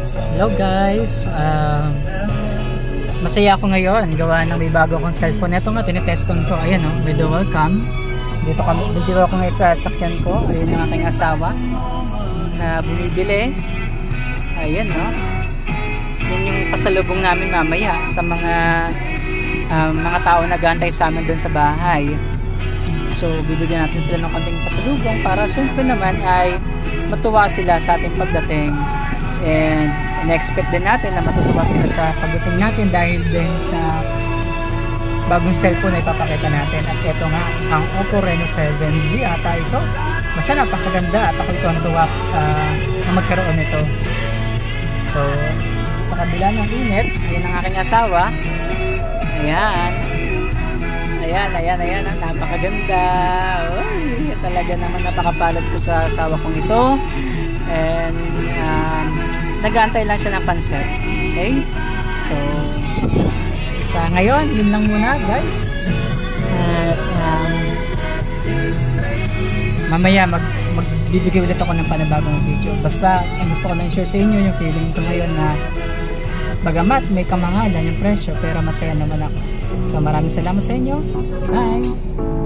Hello guys, masaya ako ngayon gawa ng may bago akong cellphone. Ito nga, tiniteston ko. Ayan o, may dual cam. Dito ako ngayon sa sakyan ko. Ayan yung aking asawa na bumibili. Ayan o, yan yung pasalubong namin mamaya sa mga tao na gantay sa amin doon sa bahay. So bibigyan natin sila ng konting pasalubong para syempre naman ay matuwa sila sa ating pagdating. And in-expect din natin na matutuwa sila sa pagdating natin dahil din sa bagong cellphone na ipapakita natin. At ito nga, ang Oppo Reno 7Z ata ito. Basta napakaganda at ako ito natuwa na magkaroon nito. So sa kabila ng init, ayan ang aking asawa. Ayan, napakaganda. Uy, talaga naman napakapalad ko sa asawa kong ito. And nag-aantay lang siya ng pansit. Okay? So sa ngayon, yun lang muna guys. At mamaya magbibigay ulit ako ng panibagong video. Basta ang gusto ko lang share sa inyo yung feeling ko ngayon na bagamat may kamangalan yung presyo pero masaya naman ako. So maraming salamat sa inyo. Bye!